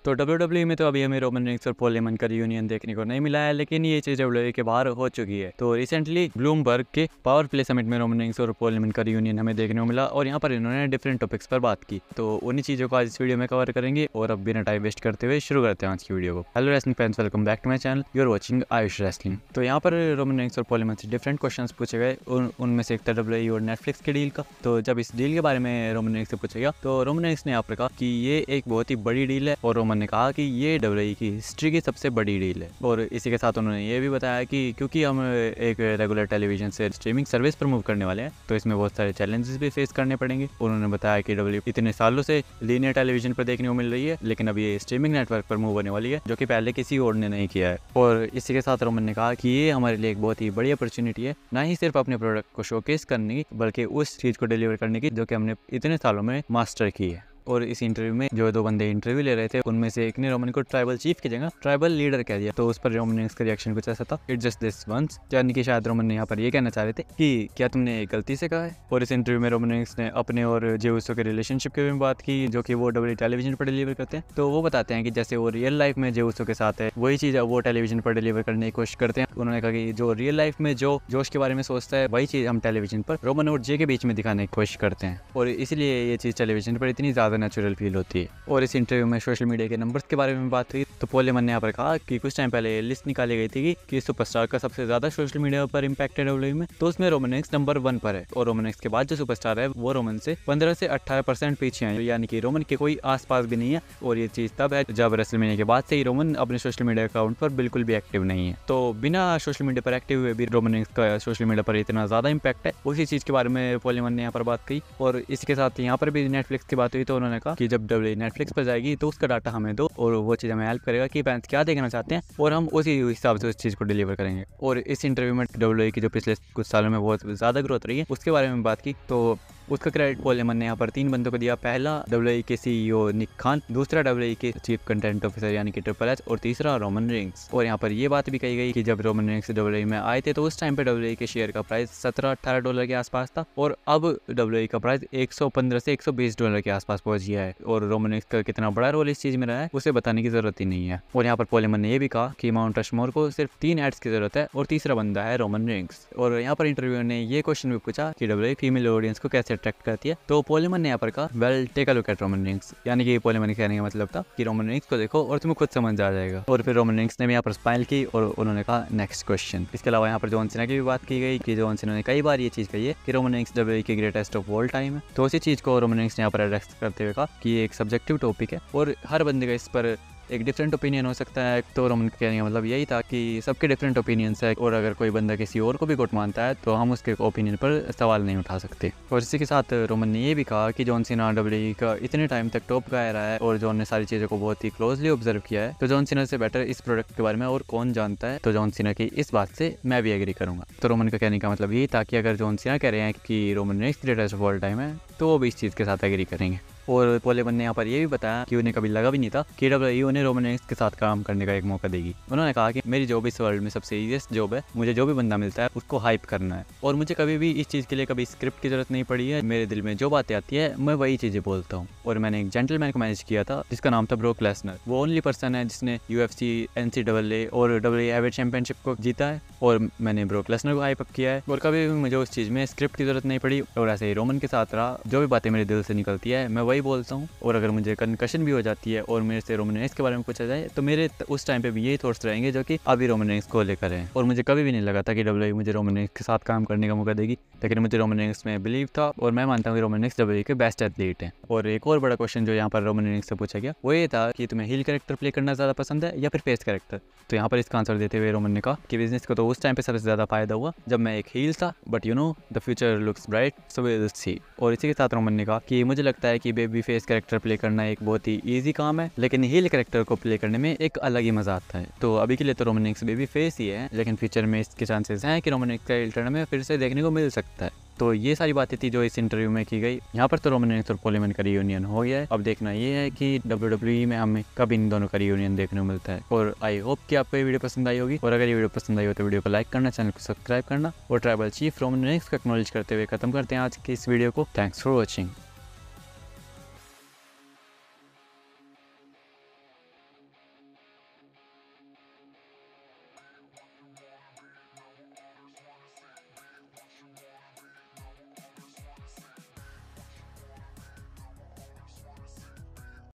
तो WWE में तो अभी हमें रोमन रेंस और पॉल हेमन का रियूनियन देखने को नहीं मिला है, लेकिन ये चीज WWE के बाहर हो चुकी है। तो रिसेंटली ब्लूमबर्ग के पावर प्ले समिट में रोमन रेंस और पॉल हेमन का रियूनियन हमें देखने को मिला और यहाँ पर इन्होंने डिफरेंट टॉपिक्स पर बात की। तो उन्हीं चीजों को आज इस वीडियो में कवर करेंगे और अब बिना टाइम वेस्ट करते हुए शुरू करते हैं आज की वीडियो को। Hello wrestling fans, welcome back to my channel, you are watching Ayush wrestling. तो यहाँ पर रोमन रेंस और पॉल हेमन से डिफरेंट क्वेश्चंस पूछे गए, उनमें से एक था WWE और नेटफ्लिक्स के डील का। तो जब इस डील के बारे में रोमन रेंस से पूछा गया तो रोमन रेंस ने यहाँ पर कहा कि ये एक बहुत ही बड़ी डील है और रोमन ने कहा कि ये WWE की हिस्ट्री की सबसे बड़ी डील है। और इसी के साथ उन्होंने ये भी बताया कि क्योंकि हम एक रेगुलर टेलीविजन से स्ट्रीमिंग सर्विस पर मूव करने वाले हैं तो इसमें बहुत सारे चैलेंजेस भी फेस करने पड़ेंगे। उन्होंने बताया कि WWE इतने सालों से लीनियर टेलीविजन पर देखने को मिल रही है, लेकिन अब ये स्ट्रीमिंग नेटवर्क पर मूव होने वाली है, जो कि पहले किसी और ने नहीं किया है। और इसी के साथ रोमन ने कहा कि ये हमारे लिए एक बहुत ही बड़ी अपॉर्चुनिटी है, ना ही सिर्फ अपने प्रोडक्ट को शोकेस करने की बल्कि उस चीज़ को डिलीवर करने की जो कि हमने इतने सालों में मास्टर की है। और इस इंटरव्यू में जो दो बंदे इंटरव्यू ले रहे थे उनमें से एक ने रोमन को ट्राइबल चीफ की जगह ट्राइबल लीडर कह दिया। तो उस पर रोमन रेंस का रिएक्शन कुछ ऐसा था, इट जस्ट दिस वंस, यानी कि शायद रोमन ने यहाँ पर ये कहना चाह रहे थे कि क्या तुमने गलती से कहा है। और इस इंटरव्यू में रोमन रेंस ने अपने और जे उसो के रिलेशनशिप के बारे में बात की, जो कि वो WWE टेलीविजन पर डिलीवर करते हैं। तो वो बताते हैं कि जैसे वो रियल लाइफ में जे उसो के साथ है वही चीज़ वो टेलीविजन पर डिलीवर करने की कोशिश करते हैं। उन्होंने कहा कि जो रियल लाइफ में जो जोश के बारे में सोचता है वही चीज़ हम टेलीविजन पर रोमन और जे के बीच में दिखाने की कोशिश करते हैं, और इसलिए ये चीज़ टेलीविजन पर इतनी ज़्यादा नेचुरल फील होती है। और इस इंटरव्यू में सोशल मीडिया के नंबर्स के बारे में बात हुई तो पॉल हेमन ने यहाँ पर कहा कि कुछ टाइम पहले लिस्ट निकाली गई थी कि सुपरस्टार का सबसे ज्यादा सोशल मीडिया पर इम्पैक्ट है WWE में, तो उसमें रोमन रेंस नंबर 1 पर है। और रोमन रेंस के बाद जो सुपरस्टार है वो रोमन से 15 से 18% पीछे है, यानी कि रोमन के कोई आसपास भी नहीं है। और ये चीज तब है जब रेसलमेनिया के बाद से ही रोमन अपने सोशल मीडिया अकाउंट पर बिल्कुल भी एक्टिव नहीं है। तो बिना सोशल मीडिया पर एक्टिव हुए भी रोमन रेंस का सोशल मीडिया पर इतना ज्यादा इम्पैक्ट है, उसी चीज के बारे में पॉल हेमन ने यहाँ पर बात की। और इसके साथ यहाँ पर भी नेटफ्लिक्स की बात हुई तो उन्होंने कहा कि जब WWE नेटफ्लिक्स पर जाएगी तो उसका डाटा हमें दो और वो चीज़ हमें हेल्प करेगा कि फैंस क्या देखना चाहते हैं और हम उसी हिसाब से उस चीज़ को डिलीवर करेंगे। और इस इंटरव्यू में WWE की जो पिछले कुछ सालों में बहुत ज़्यादा ग्रोथ रही है उसके बारे में बात की। तो उसका क्रेडिट पॉल हेमन ने यहाँ पर 3 बंदों को दिया। पहला WWE के CEO निक खान, दूसरा WWE के चीफ कंटेंट ऑफिसर यानी कि ट्रिपल एच, और तीसरा रोमन रेंस। और यहाँ पर ये बात भी कही गई कि जब रोमन रेंस WWE में आए थे तो उस टाइम पे WWE के शेयर का प्राइस $17-18 के आसपास था और अब WWE का प्राइस $115 से $120 के आसपास पहुंच गया है। और रोमन रेंस का कितना बड़ा रोल इस चीज में रहा है उसे बताने की जरूरत ही नहीं है। और यहाँ पर पॉल हेमन ने यह भी कहा कि माउंट रशमोर को सिर्फ 3 एड्स की जरूरत है और तीसरा बंदा है रोमन रेंस। और यहाँ पर इंटरव्यू ने ये क्वेश्चन भी पूछा कि WWE फीमेल ऑडियंस को कैसे अट्रैक्ट करती है, तो पॉल हेमन ने यहाँ पर कहा well take a look at Roman Reigns, यानी कि पॉल हेमन कहने का मतलब था कि रोमन रेंस को देखो और तुम्हें खुद समझ आ जाएगा। और फिर रोमन रेंस ने भी यहाँ पर स्माइल की और उन्होंने कहा नेक्स्ट क्वेश्चन। इसके अलावा यहाँ पर जॉन सीना की भी बात की गई कि जॉन सीना ने कई बार ये चीज कही है कि रोमन रेंस WWE की ग्रेटेस्ट ऑफ ऑल टाइम है। तो उसी चीज को रोमन रेंस ने यहाँ पर एड्रेस करते हुए कहा कि ये एक सब्जेक्टिव टॉपिक है और हर बंदे का इस पर एक डिफरेंट ओपिनियन हो सकता है। तो रोमन कहने का मतलब यही था कि सबके डिफरेंट ओपिनियंस है और अगर कोई बंदा किसी और को भी गुट मानता है तो हम उसके ओपिनियन पर सवाल नहीं उठा सकते। और इसी के साथ रोमन ने ये भी कहा कि जॉन सीना WWE का इतने टाइम तक टॉप गाया रहा है और जॉन ने सारी चीज़ों को बहुत ही क्लोजली ऑब्जर्व किया है, तो जॉन सीना से बेटर इस प्रोडक्ट के बारे में और कौन जानता है। तो जॉन सीना की इस बात से मैं भी एग्री करूंगा। तो रोमन का कहने का मतलब यही था कि अगर जॉन सीना कह रहे हैं कि Roman Reigns greatest of all time है तो वो भी इस चीज़ के साथ एग्री करेंगे। और पॉल हेमन ने यहाँ पर ये भी बताया कि उन्हें कभी लगा भी नहीं था कि WWE उन्हें रोमन रेंस के साथ काम करने का एक मौका देगी। उन्होंने कहा कि मेरी जॉब इस वर्ल्ड में सबसे ईजीएस्ट जॉब है, मुझे जो भी बंदा मिलता है उसको हाइप करना है और मुझे कभी भी इस चीज़ के लिए कभी स्क्रिप्ट की जरूरत नहीं पड़ी है। मेरे दिल में जो बातें आती है मैं वही चीज़ें बोलता हूँ। और मैंने एक जेंटलमैन को मैनेज किया था जिसका नाम था ब्रोक लेसनर। वो ओनली पर्सन है जिसने UFC, NCAA और WWE हैवीवेट चैंपियनशिप को जीता है और मैंने ब्रोक लेसनर को हाइप अप किया है और कभी भी मुझे उस चीज़ में स्क्रिप्ट की जरूरत नहीं पड़ी। और ऐसे ही रोमन के साथ रहा, जो भी बातें मेरे दिल से निकलती है मैं वही बोलता हूँ। और अगर मुझे कंकशन भी हो जाती है और मेरे से रोमन रेंस के बारे में पूछा जाए तो मेरे उस टाइम पे भी यही थॉट्स रहेंगे जो कि अभी रोमन रेंस को लेकर हैं। और मुझे कभी भी नहीं लगा था कि WWE मुझे रोमन रेंस के साथ काम करने का मौका देगी, लेकिन मुझे रोमन रेंस में बिलीव था और मैं मानता हूँ कि रोमन रेंस WWE के बेस्ट एथलीट हैं। और एक और बड़ा क्वेश्चन जो यहाँ पर रोमन रेंस से पूछा गया वो ये था कि तुम्हें हील कैरेक्टर प्ले करना ज़्यादा पसंद है या फिर फेस कैरेक्टर। तो यहाँ पर इसका आंसर देते हुए रोमन ने कहा कि बिजनेस को तो उस टाइम पे सबसे ज़्यादा फायदा हुआ जब मैं एक हील था, but you know the future looks bright so we will see. और इसी के साथ रोमन ने कहा कि मुझे लगता है कि बेबी फेस कैरेक्टर प्ले करना एक बहुत ही ईजी काम है, लेकिन हील कैरेक्टर को प्ले करने में एक अलग ही मजा आता है। तो अभी के लिए तो रोमन रेंस बेबी फेस ही है, लेकिन फ्यूचर में इसके चांसेस हैं कि रोमन रेंस का हील टर्न में फिर से देखने को मिल सकता है। तो ये सारी बातें थी जो इस इंटरव्यू में की गई। यहाँ पर तो रोमन रेंस और पॉल हेमन का रियूनियन हो गया है। अब देखना ये है कि WWE में हमें कब इन दोनों का रियूनियन देखने को मिलता है। और आई होप कि आपको ये वीडियो पसंद आई होगी और अगर ये वीडियो पसंद आई हो तो वीडियो को लाइक करना, चैनल को सब्सक्राइब करना और ट्राइबल चीफ रोमन रेंस को एक्नॉलेज करते हुए खत्म करते हैं आज की इस वीडियो को। Thanks for watching.